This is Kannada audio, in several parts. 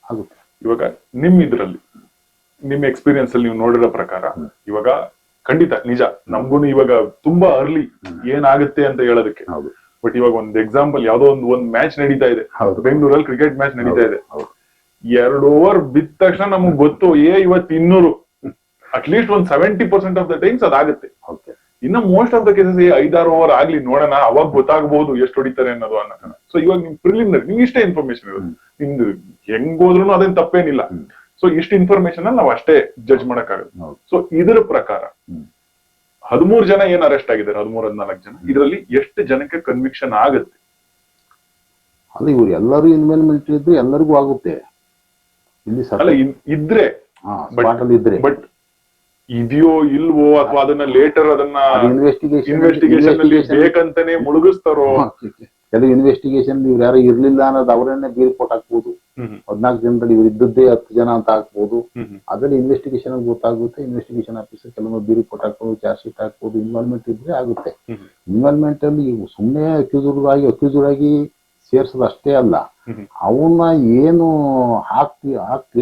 ಆಗುತ್ತೆ. ಇವಾಗ ನಿಮ್ ಇದ್ರಲ್ಲಿ ನಿಮ್ ಎಕ್ಸ್ಪೀರಿಯನ್ಸ್ ಅಲ್ಲಿ ನೀವು ನೋಡಿರೋ ಪ್ರಕಾರ ಇವಾಗ ಖಂಡಿತ ನಿಜ ನಮ್ಗೂ ಇವಾಗ ತುಂಬಾ ಅರ್ಲಿ ಏನಾಗುತ್ತೆ ಅಂತ ಹೇಳೋದಕ್ಕೆ. ಬಟ್ ಇವಾಗ ಒಂದ್ ಎಕ್ಸಾಂಪಲ್ ಯಾವ್ದೋ ಒಂದ್ ಮ್ಯಾಚ್ ನಡೀತಾ ಇದೆ, ಬೆಂಗಳೂರಲ್ಲಿ ಕ್ರಿಕೆಟ್ ಮ್ಯಾಚ್ ನಡೀತಾ ಇದೆ, 2 ಓವರ್ ಬಿದ್ದ ತಕ್ಷಣ ನಮಗ್ ಗೊತ್ತು ಇವತ್ತು 200 ಅಟ್ಲೀಸ್ಟ್ ಒಂದ್ 70% ಆಫ್ ದ ಟೈಮ್ಸ್ ಅದಾಗುತ್ತೆ. ಇನ್ನು most of the cases 5-6 over ಆಗ್ಲಿ ನೋಡೋಣ, ಅವಾಗ ಗೊತ್ತಾಗಬಹುದು ಎಷ್ಟು ಹೊಡಿತಾರೆ ಅನ್ನೋದು ಅನ್ನೋಣ. ಸೊ ಇವಾಗ ನಿಮ್ ಪ್ರಿಲಿಮಿನರಿ ನಿಮ್ಗೆ ಇಷ್ಟೇ ಇನ್ಫಾರ್ಮೇಶನ್ ಇರೋದು, ನಿಮ್ದು ಹೆಂಗ್ ಹೋದ್ರು ಅದೇನ್ ತಪ್ಪೇನಿಲ್ಲ. ಸೊ ಇಷ್ಟು ಇನ್ಫಾರ್ಮೇಶನ್ ನಾವು ಅಷ್ಟೇ ಜಡ್ಜ್ ಮಾಡಕ್ಕಾಗುತ್ತೆ. ಸೊ ಇದರ ಪ್ರಕಾರ 13 ಜನ ಏನ್ ಅರೆಸ್ಟ್ ಆಗಿದ್ದಾರೆ, 13-14 ಜನ, ಇದರಲ್ಲಿ ಎಷ್ಟು ಜನಕ್ಕೆ ಕನ್ವಿಕ್ಷನ್ ಆಗುತ್ತೆ? ಅಲ್ಲ ಇವ್ರು ಎಲ್ಲರೂ ಇನ್ವಾಲ್ವ್ಮೆಂಟ್ ಇದ್ರೆ ಎಲ್ಲರಿಗೂ ಆಗುತ್ತೆ. ಅಲ್ಲ ಇದ್ರೆ ಬಟ್ ಇದೆಯೋ ಇಲ್ವೋ ಅಥವಾ ಅದನ್ನ ಲೇಟರ್ ಅದನ್ನ ಇನ್ವೆಸ್ಟಿಗೇಷನ್ ಅಲ್ಲಿ ಬೇಕಂತಾನೆ ಮುಳುಗಿಸ್ತಾರೋ? ಕೆಲವು ಇನ್ವೆಸ್ಟಿಗೇಷನ್ ಇವ್ರು ಯಾರು ಇರ್ಲಿಲ್ಲ ಅನ್ನೋದು ಅವರನ್ನೇ ರಿಪೋರ್ಟ್ ಹಾಕ್ಬೋದು. 14 ಜನರಲ್ಲಿ ಇವ್ರು ಇದ್ದದ್ದೇ 10 ಜನ ಅಂತ ಹಾಕ್ಬೋದು. ಅದ್ರಲ್ಲಿ ಇನ್ವೆಸ್ಟಿಗೇಷನ್ ಗೊತ್ತಾಗುತ್ತೆ. ಇನ್ವೆಸ್ಟಿಗೇಷನ್ ಆಫೀಸರ್ ಕೆಲವೊಂದು ರಿಪೋರ್ಟ್ ಹಾಕ್ಬೋದು, ಚಾರ್ಜ್ ಶೀಟ್ ಹಾಕ್ಬೋದು. ಇನ್ವಾಲ್ವ್ಮೆಂಟ್ ಇದ್ರೆ ಆಗುತ್ತೆ. ಇನ್ವಾಲ್ವ್ಮೆಂಟ್ ಅಲ್ಲಿ ಸುಮ್ಮನೆ ಅಕ್ಯೂಸ್ಡ್ ಆಗಿ ಸೇರ್ಸೋದು ಅಷ್ಟೇ ಅಲ್ಲ, ಅವನ್ನ ಏನು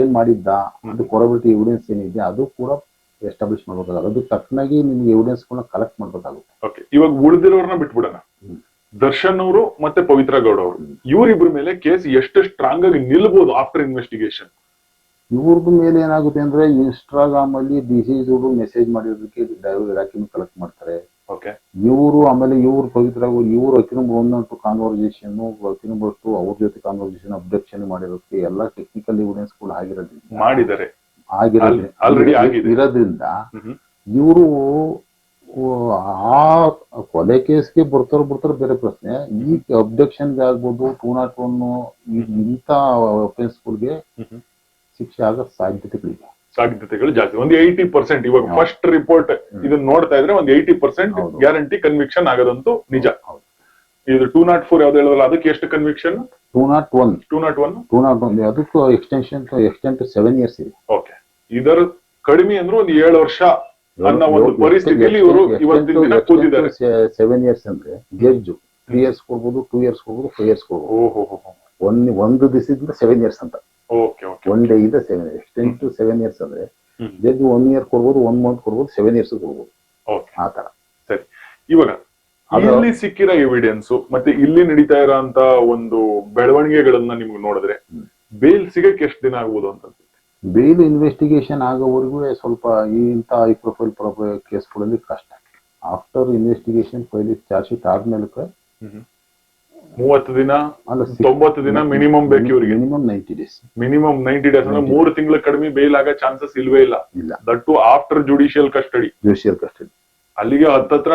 ಏನ್ ಮಾಡಿದ್ದ, ಅದು ಕೊರಬಿಟಿ ಎವಿಡೆನ್ಸ್ ಏನಿದೆ ಅದು ಕೂಡ ಎಸ್ಟಾಬ್ಲಿಷ್ ಮಾಡ್ಬೇಕಾಗುತ್ತೆ. ಅದು ತಕ್ಕನಾಗಿ ನಿಮ್ಗೆ ಎವಿಡೆನ್ಸ್ ಕೂಡ ಕಲೆಕ್ಟ್ ಮಾಡ್ಬೇಕಾಗುತ್ತೆ. ಇವಾಗ ಉಳಿದಿರೋರ್ನ ಬಿಟ್ಬಿಡೋಣ. ದರ್ಶನ್ ಅವರು ಮತ್ತೆ ಪವಿತ್ರ ಗೌಡ ಅವರು, ಇವರಿಬ್ಬರ ಮೇಲೆ ಕೇಸ್ ಎಷ್ಟು ಸ್ಟ್ರಾಂಗ್ ಆಗಿ ನಿಲ್ಬಹುದು ಆಫ್ಟರ್ ಇನ್ವೆಸ್ಟಿಗೇಷನ್? ಇವ್ರದ್ದು ಮೇಲೆ ಏನಾಗುತ್ತೆ ಅಂದ್ರೆ ಇನ್ಸ್ಟಾಗ್ರಾಮ್ ಅಲ್ಲಿ ಡಿಸೀಸ್ ಮೆಸೇಜ್ ಮಾಡಿರೋದಕ್ಕೆ ಡಾಕ್ಯುಮೆಂಟ್ ಕಲೆಕ್ಟ್ ಮಾಡ್ತಾರೆ. ಇವರು ಆಮೇಲೆ ಇವ್ರು ಪವಿತ್ರ ಇವರು ಒಂದಂಟು ಕಾನ್ವರ್ಸೇಷನ್ ಅವ್ರ ಜೊತೆ ಕಾನ್ವರ್ಸೇಷನ್ ಅಬ್ಡಕ್ಷನ್ ಮಾಡಿರೋದಕ್ಕೆ ಎಲ್ಲ ಟೆಕ್ನಿಕಲ್ ಎವಿಡೆನ್ಸ್ ಕೂಡ ಇರೋದ್ರಿಂದ ಇವರು ಆ ಕೊಲೆ ಕೇಸ್ಗೆ ಬರ್ತಾರ ಬೇರೆ ಪ್ರಶ್ನೆ. ಈ ಅಬ್ಡಕ್ಷನ್ಗೆ ಆಗ್ಬೋದು, 201 ಇಂಥ ಅಫೆನ್ಸ್ಗಳಿಗೆ ಶಿಕ್ಷೆ ಆಗೋ ಸಾಧ್ಯತೆಗಳು ಜಾಸ್ತಿ. ಒಂದು 80% ಇವಾಗ ಫಸ್ಟ್ ರಿಪೋರ್ಟ್ ಇದನ್ನ ನೋಡ್ತಾ ಇದ್ರೆ ಒಂದು 80% ಗ್ಯಾರಂಟಿ ಕನ್ವಿಕ್ಷನ್ ಆಗೋದಂತೂ ನಿಜ. ಇದು 204 ಯಾವ್ದು ಹೇಳೋಲ್ಲ, ಅದಕ್ಕೆ ಎಷ್ಟು ಕನ್ವಿಕ್ಷನ್? 201 ಅದಕ್ಕೂ ಎಕ್ಸ್ಟೆಂಟ್ 7 years ಇದೆ. ಓಕೆ, ಇದರ ಕಡಿಮೆ ಅಂದ್ರೆ ಒಂದು 7 ವರ್ಷ ಅನ್ನೋ ಒಂದು ಪರಿಸ್ಥಿತಿಯಲ್ಲಿ ಇವರು ಇವತ್ತಿನ ದಿನ ಕೂತಿದ್ದಾರೆ. 7 years ಅಂದ್ರೆ ಜಡ್ಜ್ 3 years ಕೊಡ್ಬೋದು, 2 years ಕೊಡ್ಬೋದು, 5 years ಕೊಡ್ಬೋದು. ಒಂದು ದಿವಸದಿಂದ 7 years ಅಂತ. ಒನ್ ಡೇ ಇಂದ 7 years, ಎಕ್ಸ್ಟೆಂಟ್ 7 years ಅಂದ್ರೆ ಜಡ್ಜ್ 1 year ಕೊಡ್ಬೋದು, 1 month ಕೊಡ್ಬೋದು, 7 years ಕೊಡ್ಬೋದು. ಆ ತರ. ಸರಿ, ಇವಾಗ ಇಲ್ಲಿ ಸಿಕ್ಕಿರೋ ಎವಿಡೆನ್ಸ್ ಮತ್ತೆ ಇಲ್ಲಿ ನಡೀತಾ ಇರೋಂತ ಒಂದು ಬೆಳವಣಿಗೆಗಳನ್ನ ನಿಮ್ಗೆ ನೋಡಿದ್ರೆ ಬೇಲ್ ಸಿಗಕ್ಕೆ ಎಷ್ಟು ದಿನ ಆಗ್ಬೋದು ಅಂತ? ಬೇಲ್ ಇನ್ವೆಸ್ಟಿಗೇಷನ್ ಆಗೋವರೆಗೂ ಸ್ವಲ್ಪ ಇಂಥ ಹೈ ಪ್ರೊಫೈಲ್ ಕೇಸ್ಗಳಲ್ಲಿ ಕಷ್ಟ. After investigation file charge sheet ಆದ್ಮೇಲೆ 30 ದಿನ 90 ದಿನ ಮಿನಿಮಮ್ ಬೇಕು ಇವರಿಗೆ. Minimum 90 days. ಮಿನಿಮಮ್ 90 days ಅಂದ್ರೆ 3 ತಿಂಗಳ ಕಡಿಮೆ ಬೇಲ್ ಆಗೋ ಚಾನ್ಸಸ್ ಇಲ್ವೇ ಇಲ್ಲ. That to after judicial custody. ಅಲ್ಲಿಗೆ ಹತ್ತತ್ರ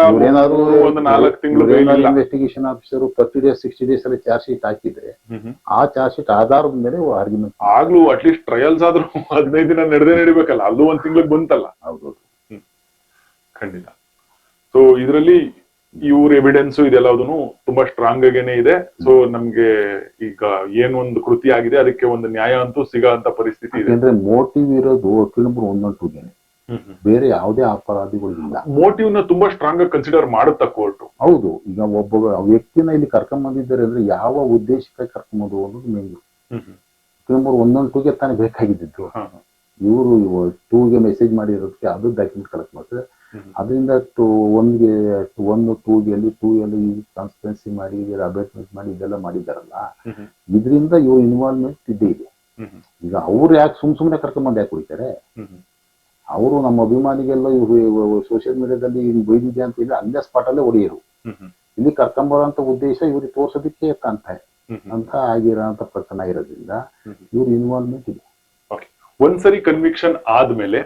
ಒಂದು 4 ತಿಂಗಳು ಇನ್ವೆಸ್ಟಿಗೇಷನ್ ಆಫೀಸರ್ 30 days 60 days ಅಲ್ಲಿ ಚಾರ್ಜ್ ಶೀಟ್ ಹಾಕಿದ್ರೆ ಆ ಚಾರ್ಜ್ ಶೀಟ್ ಆಧಾರದ ಮೇಲೆ ಆರ್ಗ್ಯುಮೆಂಟ್ ಆಗ್ಲೂ ಅಟ್ಲೀಸ್ಟ್ ಟ್ರಯಲ್ಸ್ ಆದ್ರೂ 15 ದಿನ ನಡೀಬೇಕಲ್ಲ, ಅಲ್ಲೂ 1 ತಿಂಗಳಿಗೆ ಬಂತಲ್ಲ. ಖಂಡಿತ. ಸೊ ಇದರಲ್ಲಿ ಇವ್ರ ಎವಿಡೆನ್ಸ್ ಇದೆಲ್ಲದೂ ತುಂಬಾ ಸ್ಟ್ರಾಂಗ್ ಆಗೇನೆ ಇದೆ. ಸೊ ನಮ್ಗೆ ಈಗ ಏನೊಂದು ಕೃತಿ ಆಗಿದೆ ಅದಕ್ಕೆ ಒಂದು ನ್ಯಾಯ ಅಂತೂ ಸಿಗೋ ಅಂತ ಪರಿಸ್ಥಿತಿ ಇದೆ. ಯಾಕಂದ್ರೆ ಮೋಟಿವ್ ಇರೋದು ವಕೀಲ ನಂಬರ್ 112ಗೆನೆ, ಬೇರೆ ಯಾವುದೇ ಅಪರಾಧಿಗಳಿಲ್ಲ. ಮೋಟಿವ್ ನ ತುಂಬಾ ಸ್ಟ್ರಾಂಗ್ ಆಗಿ ಕನ್ಸಿಡರ್ ಮಾಡುತ್ತಾ ಕೋರ್ಟ್? ಹೌದು. ಈಗ ಒಬ್ಬ ವ್ಯಕ್ತಿನ ಇಲ್ಲಿ ಕರ್ಕೊಂಡ್ ಬಂದಿದ್ದಾರೆ ಅಂದ್ರೆ ಯಾವ ಉದ್ದೇಶಕ್ಕೆ ಕರ್ಕೊಂಡ್ ಬಂದ್ರು ಅನ್ನೋದು ಮೇನ್. ವಕೀಲ ನಂಬರ್ 112ಗೆ ತಾನೇ ಬೇಕಾಗಿದ್ದು. ಇವರು 2ಗೆ ಮೆಸೇಜ್ ಮಾಡಿರೋದಕ್ಕೆ ಅದು ಡಾಕ್ಯುಮೆಂಟ್ ಕಲೆಕ್ಟ್ ಮಾಡ್ತಾರೆ. ಅದರಿಂದ 2ಗೆ 2 ಟ್ರಾನ್ಸ್ಪರೆನ್ಸಿ ಮಾಡಿ ಅಬೇಟ್ಮೆಂಟ್ ಮಾಡಿ ಇದೆಲ್ಲ ಮಾಡಿದಾರಲ್ಲ, ಇದರಿಂದ ಇವ್ರ ಇನ್ವಾಲ್ವ್ಮೆಂಟ್ ಇದ್ದೇ ಇದೆ. ಈಗ ಅವ್ರು ಯಾಕೆ ಸುಮ್ನೆ ಕರ್ಕೊಂಡ್ಬಂದು ಯಾಕೆ ಕುಡಿತಾರೆ? ಅವರು ನಮ್ಮ ಅಭಿಮಾನಿಗೆಲ್ಲ ಇವರು ಸೋಷಿಯಲ್ ಮೀಡಿಯಾದಲ್ಲಿ ಬೈದಿದೆ ಅಂತ ಹೇಳಿ ಅಲ್ಲೇ ಸ್ಪಾಟ್ ಅಲ್ಲೇ ಹೊಡೆಯರು. ಇಲ್ಲಿ ಕರ್ಕೊಂಬರೋಂತ ಉದ್ದೇಶ ಇವ್ರಿಗೆ ತೋರ್ಸೋದಕ್ಕೆ ಅಂತ ಆಗಿರೋಂತ ಪ್ರಕರಣ ಇರೋದ್ರಿಂದ ಇವ್ರ ಇನ್ವಾಲ್ವ್ಮೆಂಟ್ ಇದೆ. ಒಂದ್ಸರಿ ಕನ್ವಿಕ್ಷನ್ ಆದ್ಮೇಲೆ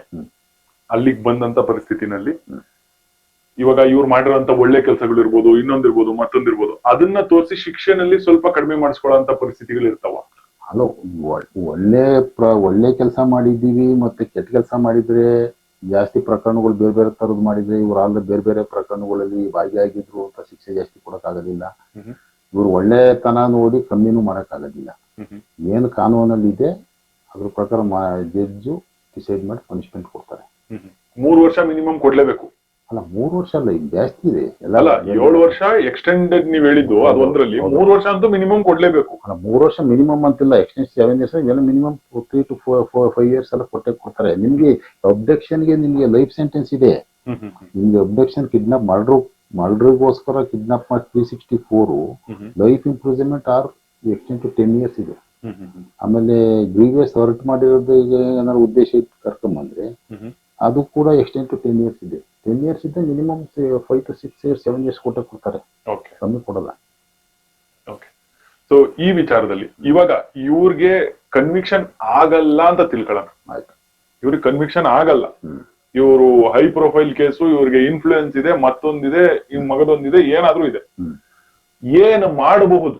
ಅಲ್ಲಿಗೆ ಬಂದಂತ ಪರಿಸ್ಥಿತಿನಲ್ಲಿ ಇವಾಗ ಇವ್ರು ಮಾಡಿರೋಂತ ಒಳ್ಳೆ ಕೆಲಸಗಳು ಇರ್ಬೋದು, ಇನ್ನೊಂದಿರ್ಬೋದು, ಮತ್ತೊಂದಿರ್ಬೋದು, ಅದನ್ನ ತೋರಿಸಿ ಶಿಕ್ಷೆನಲ್ಲಿ ಸ್ವಲ್ಪ ಕಡಿಮೆ ಮಾಡಿಸ್ಕೊಳ್ಳೋ ಪರಿಸ್ಥಿತಿಗಳು ಇರ್ತಾವ? ಅಲ್ಲ, ಒಳ್ಳೆ ಕೆಲಸ ಮಾಡಿದ್ದೀವಿ ಮತ್ತೆ ಕೆಟ್ಟ ಕೆಲಸ ಮಾಡಿದ್ರೆ ಜಾಸ್ತಿ ಪ್ರಕರಣಗಳು ಬೇರೆ ಬೇರೆ ತರದ್ ಮಾಡಿದ್ರೆ ಇವ್ರು ಅಲ್ಲ ಬೇರೆ ಬೇರೆ ಪ್ರಕರಣಗಳಲ್ಲಿ ಭಾಗಿಯಾಗಿದ್ರು ಅಂತ ಶಿಕ್ಷೆ ಜಾಸ್ತಿ ಕೊಡಕ್ಕಾಗೋದಿಲ್ಲ. ಇವ್ರು ಒಳ್ಳೆತನ ನೋಡಿ ಕಮ್ಮಿನೂ ಮಾಡಕ್ಕಾಗೋದಿಲ್ಲ. ಏನು ಕಾನೂನಲ್ಲಿ ಇದೆ ಅದ್ರ ಪ್ರಕಾರ ಜಡ್ಜು ಡಿಸೈಡ್ ಮಾಡಿ ಪನಿಷ್ಮೆಂಟ್ ಕೊಡ್ತಾರೆ. 3 ವರ್ಷ ಮಿನಿಮಮ್ ಕೊಡ್ಲೇಬೇಕು. ಅಲ್ಲ 3 ವರ್ಷ ಅಲ್ಲ, ಈಗ ಜಾಸ್ತಿ ಇದೆ ಅಲ್ಲ 7 ವರ್ಷ ಎಕ್ಸ್ಟೆಂಡೆಡ್ ನೀವ್ ಹೇಳಿದ್ದು ಅದು ಒಂದ್ರಲ್ಲಿ 3 ವರ್ಷ ಅಂತೂ ಮಿನಿಮಮ್ ಕೊಡ್ಲೇಬೇಕು. ಅಲ್ಲ 3 ವರ್ಷ ಮಿನಿಮಮ್ ಅಂತಿಲ್ಲ, ಎಕ್ಸ್ಟೆಂಡ್ 7 years ಇವೆಲ್ಲ ಮಿನಿಮಮ್ 3 to 5 years ಎಲ್ಲ ಕೊಡ್ತಾರೆ. ನಿಮ್ಗೆ ಅಬ್ಡಕ್ಷನ್ಗೆ ನಿಮ್ಗೆ ಲೈಫ್ ಸೆಂಟೆನ್ಸ್ ಇದೆ. ನಿಮ್ಗೆ ಅಬ್ಡಕ್ಷನ್ ಕಿಡ್ನಾಪ್ ಮರ್ಡರ್ಗೋಸ್ಕರ ಕಿಡ್ನಾಪ್ ಮಾಡಿ 364 life improvement or extend to 10 years ಇದೆ. ಆಮೇಲೆ ಗ್ರೀವಿಯಸ್ ಹರ್ಟ್ ಮಾಡಿರೋದು ಈಗ ಏನಾದ್ರು ಉದ್ದೇಶ ಇಟ್ಟು ಕರ್ಕೊಂಬಂದ್ರೆ ಅದು ಕೂಡ ಎಕ್ಸ್ಟೆಂಡ್ ಟು 10 years ಇದೆ. 10 years ಇದೆ, ಮಿನಿಮಮ್ 5 to 6 years 7 years ಕೊಡ್ತಾರೆ, ಕಮ್ಮಿ ಕೊಡಲ್ಲ. ಸೊ ಈ ವಿಚಾರದಲ್ಲಿ ಇವಾಗ ಇವ್ರಿಗೆ ಕನ್ವಿಕ್ಷನ್ ಆಗಲ್ಲ ಅಂತ ತಿಳ್ಕೊಳ್ಳೋಣ. ಆಯ್ತು, ಇವ್ರಿಗೆ ಕನ್ವಿಕ್ಷನ್ ಆಗಲ್ಲ, ಇವರು ಹೈ ಪ್ರೊಫೈಲ್ ಕೇಸು, ಇವ್ರಿಗೆ ಇನ್ಫ್ಲೂಯೆನ್ಸ್ ಇದೆ, ಮತ್ತೊಂದಿದೆ, ಇವ್ ಮಗದೊಂದಿದೆ, ಏನಾದ್ರೂ ಇದೆ, ಏನ್ ಮಾಡಬಹುದು?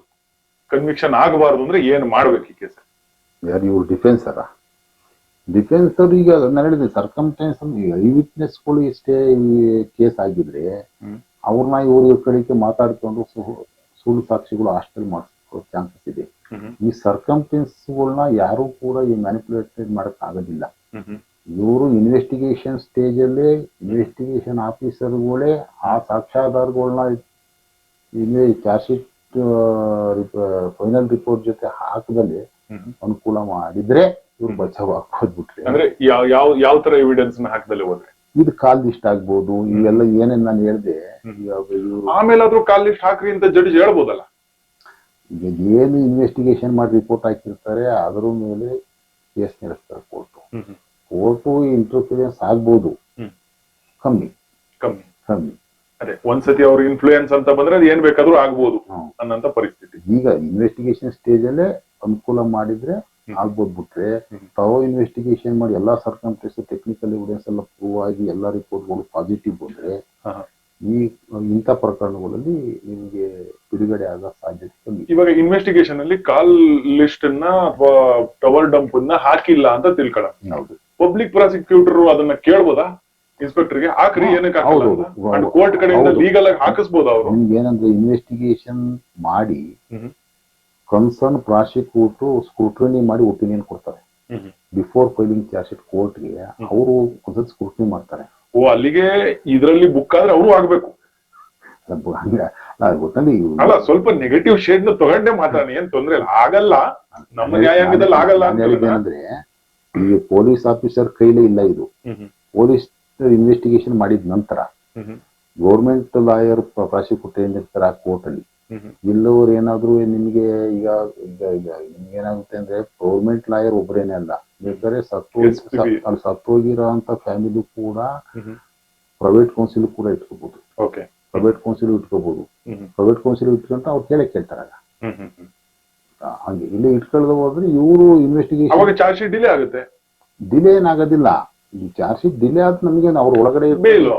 ಕನ್ವಿಕ್ಷನ್ ಆಗಬಾರ್ದು ಅಂದ್ರೆ ಏನ್ ಮಾಡ್ಬೇಕು ಈ ಕೇಸ್? ಯಾರು ಇವ್ರು ಡಿಫೆನ್ಸರ? ಡಿಫೆನ್ಸ್ ಅವ್ರು ಈಗ ನಾನು ಹೇಳಿದೆ ಸರ್ಕಮ್ಸ್ಟೆನ್ಸ್ ಐ ವಿಟ್ನೆಸ್ಗಳು ಇಷ್ಟೇ ಈ ಕೇಸ್ ಆಗಿದ್ರೆ ಅವ್ರನ್ನ ಇವ್ರ ಕಡೆಗೆ ಮಾತಾಡ್ಕೊಂಡು ಸುಳ್ಳು ಸಾಕ್ಷಿಗಳು ಹಾಸ್ಟೆಲ್ ಮಾಡಿಸೋ ಚಾನ್ಸಸ್ ಇದೆ. ಈ ಸರ್ಕಮ್ಸ್ಟೆನ್ಸ್ಗಳನ್ನ ಯಾರು ಕೂಡ ಈ ಮ್ಯಾನಿಪುಲೇಟ್ ಮಾಡಕ್ ಆಗೋದಿಲ್ಲ. ಇವರು ಇನ್ವೆಸ್ಟಿಗೇಷನ್ ಸ್ಟೇಜ್ ಅಲ್ಲೇ ಇನ್ವೆಸ್ಟಿಗೇಷನ್ ಆಫೀಸರ್ಗಳೇ ಆ ಸಾಕ್ಷ್ಯಾಧಾರಗಳನ್ನ ಚಾರ್ಜ್ ಶೀಟ್ ಫೈನಲ್ ರಿಪೋರ್ಟ್ ಜೊತೆ ಹಾಕದಲ್ಲಿ ಅನುಕೂಲ ಮಾಡಿದ್ರೆ ಇವ್ರು ಬಚಾವ್ ಹಾಕೋದ್ಬಿಟ್ರೆ, ಅಂದ್ರೆ ಯಾವ ತರ ಎವಿಡೆನ್ಸ್ ಹಾಕದಲ್ಲಿ ಹೋದ್ರೆ ಇದು ಕಾಲ್ ಲಿಸ್ಟ್ ಆಗ್ಬೋದು, ಇವೆಲ್ಲ ಏನೇನ್ ನಾನು ಹೇಳ್ದೆ. ಆಮೇಲಾದ್ರೂ ಕಾಲ್ ಲಿಸ್ಟ್ ಹಾಕ್ರಿ ಅಂತ ಜಡ್ಜ್ ಹೇಳ್ಬೋದಲ್ಲ. ಈಗ ಏನು ಇನ್ವೆಸ್ಟಿಗೇಷನ್ ಮಾಡಿ ರಿಪೋರ್ಟ್ ಹಾಕಿರ್ತಾರೆ ಅದ್ರ ಮೇಲೆ ಕೇಸ್ ನಡೆಸ್ತಾರೆ ಕೋರ್ಟು ಇಂಟರ್ಫಿರೆನ್ಸ್ ಆಗ್ಬೋದು, ಕಮ್ಮಿ. ಅದೇ ಒಂದ್ಸತಿ ಅವ್ರ ಇನ್ಫ್ಲೂಯೆನ್ಸ್ ಅಂತ ಬಂದ್ರೆ ಅದು ಏನ್ ಬೇಕಾದ್ರೂ ಆಗ್ಬೋದು ಅನ್ನಂತ ಪರಿಸ್ಥಿತಿ. ಈಗ ಇನ್ವೆಸ್ಟಿಗೇಷನ್ ಸ್ಟೇಜ್ ಅಲ್ಲೇ ಅನುಕೂಲ ಮಾಡಿದ್ರೆ ಆಗ್ಬೋದು, ಬಿಟ್ರೆ ತಾವು ಇನ್ವೆಸ್ಟಿಗೇಷನ್ ಮಾಡಿ ಎಲ್ಲಾ ಸರ್ಕಮ್ಸ್ಟೆನ್ಸ್ ಟೆಕ್ನಿಕಲ್ ಎವಿಡೆನ್ಸ್ ಎಲ್ಲ ಪ್ರೂವ್ ಆಗಿ ಎಲ್ಲಾ ರಿಪೋರ್ಟ್ಗಳು ಪಾಸಿಟಿವ್ ಬಂದ್ರೆ ಇಂಥ ಪ್ರಕರಣಗಳಲ್ಲಿ ನಿಮ್ಗೆ ಬಿಡುಗಡೆ ಆಗೋ ಸಾಧ್ಯತೆ ಕಮ್ಮಿ. ಇವಾಗ ಇನ್ವೆಸ್ಟಿಗೇಷನ್ ಅಲ್ಲಿ ಕಾಲ್ ಲಿಸ್ಟ್ ಅನ್ನ ಅಥವಾ ಟವರ್ ಡಂಪ್ ಅನ್ನ ಹಾಕಿಲ್ಲ ಅಂತ ತಿಳ್ಕೊಳ್ಳ, ಹೌದು, ಪಬ್ಲಿಕ್ ಪ್ರಾಸಿಕ್ಯೂಟರ್ ಅದನ್ನ ಕೇಳ್ಬೋದಾ ಇನ್ಸ್ಪೆಕ್ಟರ್ಗೆ? ಹಾಕ್ರಿ, ಏನಕ್ಕೆ ಕೋರ್ಟ್ ಕಡೆಯಿಂದ ಲೀಗಲ್ ಆಗಿ ಹಾಕಿಸ್ಬೋದ ಅವರು? ನಿಮ್ಗೆ ಏನಂದ್ರೆ ಇನ್ವೆಸ್ಟಿಗೇಷನ್ ಮಾಡಿ ಕನ್ಸರ್ನ್ ಪ್ರಾಸಿಕ್ಯೂಟರ್ ಸ್ಕ್ರೂಟನಿ ಮಾಡಿ ಒಪಿನಿಯನ್ ಕೊಡ್ತಾರೆ ಬಿಫೋರ್ ಫೈಲಿಂಗ್ ಚಾರ್ಜ್ ಶೀಟ್ ಕೋರ್ಟ್ಗೆ. ಅವರು ಒಂದ್ಸತಿ ಸ್ಕ್ರೂಟನಿ ಮಾಡ್ತಾರೆ. ಓ, ಅಲ್ಲಿಗೆ ಇದ್ರಲ್ಲಿ ಬುಕ್ ಆದ್ರೆ ಅವರು ಆಗ್ಬೇಕು. ಅಲ್ಲ, ಸ್ವಲ್ಪ ನೆಗೆಟಿವ್ ಶೇಡ್ ನ ತಗೊಂಡೆ ಮಾತಾಡಿ, ಏನ್ ತೊಂದ್ರೆ ಇಲ್ಲ, ಆಗಲ್ಲ, ನಮ್ಮ ನ್ಯಾಯಾಂಗದಲ್ಲಿ ಆಗಲ್ಲ ಅಂತ ಹೇಳಿದ್ರೆ ಈಗ ಪೊಲೀಸ್ ಆಫೀಸರ್ ಕೈಲೇ ಇಲ್ಲ ಇದು. ಪೊಲೀಸ್ ಇನ್ವೆಸ್ಟಿಗೇಷನ್ ಮಾಡಿದ ನಂತರ ಗೌರ್ಮೆಂಟ್ ಲಾಯರ್ ಪ್ರಾಸಿಕ್ಯೂಟರ್ ಏನಿರ್ತಾರೆ ಆ ಕೋರ್ಟ್ ಅಲ್ಲಿ, ಇಲ್ಲವರು ಏನಾದ್ರು ನಿಮ್ಗೆ ಈಗ ಈಗ ಈಗ ನಿಮ್ಗೆ ಏನಾಗುತ್ತೆ ಅಂದ್ರೆ ಗೌರ್ಮೆಂಟ್ ಲಾಯರ್ ಒಬ್ಬರೇನೆ ಅಲ್ಲ, ಬೇಕಾದ್ರೆ ಸತ್ತೋಗಿರೋ ಅಂತ ಫ್ಯಾಮಿಲಿ ಕೂಡ ಪ್ರೈವೇಟ್ ಕೌನ್ಸಿಲ್ ಕೂಡ ಇಟ್ಕೋಬಹುದು. ಪ್ರೈವೇಟ್ ಕೌನ್ಸಿಲ್ ಇಟ್ಕೋಬಹುದು. ಪ್ರೈವೇಟ್ ಕೌನ್ಸಿಲ್ ಇಟ್ಕೊಂಡ್ರೆ ಅವ್ರು ಕೇಳ್ತಾರ. ಹಾಗೆ ಇಲ್ಲಿ ಇಟ್ಕೊಳ್ಳೋದು ಹೋದ್ರೆ ಇವರು ಇನ್ವೆಸ್ಟಿಗೇಷನ್ ಚಾರ್ಜ್ ಶೀಟ್ ಡಿಲೇ ಆಗುತ್ತೆ. ಡಿಲೇ ಏನಾಗೋದಿಲ್ಲ. ಈ ಚಾರ್ಜ್ ಶೀಟ್ ಡಿಲೇ ಆದ ನಮ್ಗೆ ಅವ್ರ ಒಳಗಡೆ ಅಲ್ಲ,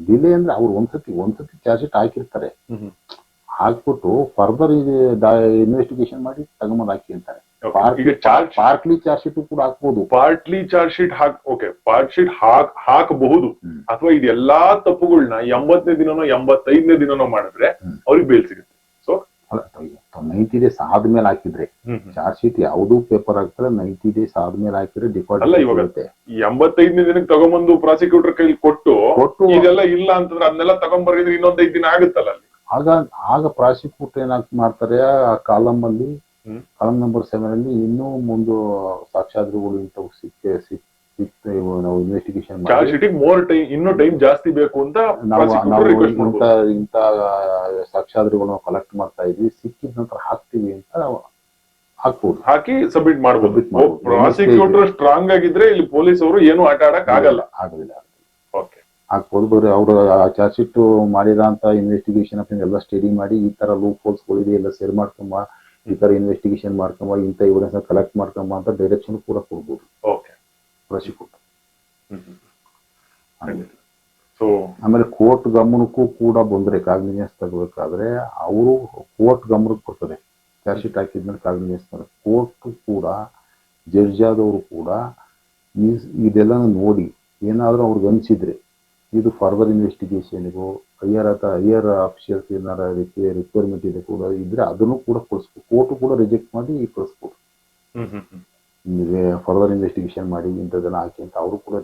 ಡಿಲೇ ಅಂದ್ರೆ ಅವ್ರು ಒಂದ್ಸತಿ ಚಾರ್ಜ್ ಶೀಟ್ ಹಾಕಿರ್ತಾರೆ, ಹಾಕ್ಬಿಟ್ಟು ಫರ್ದರ್ ಇನ್ವೆಸ್ಟಿಗೇಷನ್ ಮಾಡಿ ತಗೊಂಬಂದ್ ಹಾಕಿ ಅಂತಾರೆ. ಪಾರ್ಟ್ಲಿ ಚಾರ್ಜ್ ಶೀಟ್ ಕೂಡ ಹಾಕ್ಬಹುದು. Partly charge sheet part sheet ಹಾಕಬಹುದು. ಅಥವಾ ಇದೆಲ್ಲಾ ತಪ್ಪುಗಳನ್ನ 80ನೇ ದಿನನೋ 85ನೇ ದಿನನೋ ಮಾಡಿದ್ರೆ ಅವ್ರಿಗೆ ಬೇಲ್ ಸಿಗುತ್ತೆ. ಸೊ 90 days ಆದ್ಮೇಲೆ ಹಾಕಿದ್ರೆ ಚಾರ್ಜ್ ಶೀಟ್ ಯಾವ್ದು ಪೇಪರ್ ಹಾಕ್ತಾರೆ 90 days ಆದ್ಮೇಲೆ ಹಾಕಿದ್ರೆ ಡಿಫಾಲ್ಟ್ ಅಲ್ಲ. ಇವಾಗ 85ನೇ ದಿನಕ್ಕೆ ತಗೊಂಬಂದು ಪ್ರಾಸಿಕ್ಯೂಟರ್ ಕೈಲಿ ಕೊಟ್ಟು ಇದೆಲ್ಲ ಇಲ್ಲ ಅಂತಂದ್ರೆ ಅದನ್ನೆಲ್ಲ ತಗೊಂಡ್ಬರಿದ್ರೆ ಇನ್ನೊಂದ್ 5 ದಿನ ಆಗುತ್ತಲ್ಲ ಅಲ್ಲಿ. ಆಗ ಪ್ರಾಸಿಕ್ಯೂಟರ್ ಏನಾಗ್ತ ಮಾಡ್ತಾರೆ, ಆ ಕಾಲಮ್ ನಂಬರ್ 7 ಅಲ್ಲಿ ಇನ್ನೂ ಮುಂದೆ ಸಾಕ್ಷ್ಯಾಧಾರಗಳು ಇಂಥವು ಸಿಕ್ತೆ ನಾವು ಇನ್ವೆಸ್ಟಿಗೇಷನ್ ಇನ್ನೂ ಟೈಮ್ ಜಾಸ್ತಿ ಬೇಕು ಅಂತ ನಾವು ಇಂಥ ಸಾಕ್ಷ್ಯಾಧಾರಗಳನ್ನ ಕಲೆಕ್ಟ್ ಮಾಡ್ತಾ ಇದೀವಿ, ಸಿಕ್ಕಿದ ನಂತರ ಹಾಕ್ತಿವಿ ಅಂತ ಹಾಕ್ಬೋದು, ಹಾಕಿ ಸಬ್ಮಿಟ್ ಮಾಡ್ಬೋದು. ಪ್ರಾಸಿಕ್ಯೂಟರ್ ಸ್ಟ್ರಾಂಗ್ ಆಗಿದ್ರೆ ಇಲ್ಲಿ ಪೊಲೀಸ್ ಅವರು ಏನು ಆಟ ಆಡಕ್ ಆಗೋದಿಲ್ಲ. ಹಾಕ್ಬೋದು. ಬರೀ ಅವರು ಚಾರ್ಜ್ ಶೀಟ್ ಮಾಡಿರೋಂಥ ಇನ್ವೆಸ್ಟಿಗೇಷನ್ ಎಲ್ಲ ಸ್ಟಡಿ ಮಾಡಿ ಈ ತರ ಲೂಪ್ ಹೋಲ್ಸ್ಗಳಿದೆ ಎಲ್ಲ ಸರಿ ಮಾಡ್ಕೊಂಬ, ಈ ತರ ಇನ್ವೆಸ್ಟಿಗೇಷನ್ ಮಾಡ್ಕೊಂಬ, ಇಂಥ ಎವಿಡೆನ್ಸ್ ಕಲೆಕ್ಟ್ ಮಾಡ್ಕೊಂಬ ಅಂತ ಡೈರೆಕ್ಷನ್ ಕೂಡ ಕೊಡ್ಬೋದು ಪ್ರಾಸಿಕ್ಯೂಟರ್. ಆಮೇಲೆ ಕೋರ್ಟ್ ಗಮನಕ್ಕೂ ಕೂಡ ಬಂದ್ರೆ ಕಾಗ್ನಿಜೆನ್ಸ್ ತಗೋಬೇಕಾದ್ರೆ ಅವರು ಕೋರ್ಟ್ ಗಮನಕ್ಕೆ ಬರ್ತದೆ. ಚಾರ್ಜ್ ಶೀಟ್ ಹಾಕಿದ್ಮೇಲೆ ಕಾಗ್ನಿಜೆನ್ಸ್ ಕೋರ್ಟ್ ಕೂಡ ಜಡ್ಜ್ ಆದವರು ಕೂಡ ಇದೆಲ್ಲ ನೋಡಿ ಏನಾದ್ರೂ ಅವ್ರಿಗೆ ಅನ್ಸಿದ್ರೆ ಇದು ಫರ್ದರ್ ಇನ್ವೆಸ್ಟಿಗೇಷನ್ಗೂ ಹೈಯರ್ ಆಫೀಷಿಯಲ್ಸ್ ಏನಾರ ರಿಕ್ವೈರ್ಮೆಂಟ್ ಇದೆ ಕೂಡ ಇದ್ರೆ ಅದನ್ನು ಕೂಡ ಕಳಿಸ್ಬೋದು. ಕೋರ್ಟ್ ಕೂಡ ರಿಜೆಕ್ಟ್ ಮಾಡಿ ಕಳಿಸ್ಬೋದು. ನಿಮಗೆ ಫರ್ದರ್ ಇನ್ವೆಸ್ಟಿಗೇಷನ್ ಮಾಡಿ ಇಂಥದ್ದೆಲ್ಲ ಹಾಕಿ ಅಂತ ಅವರು ಕೂಡ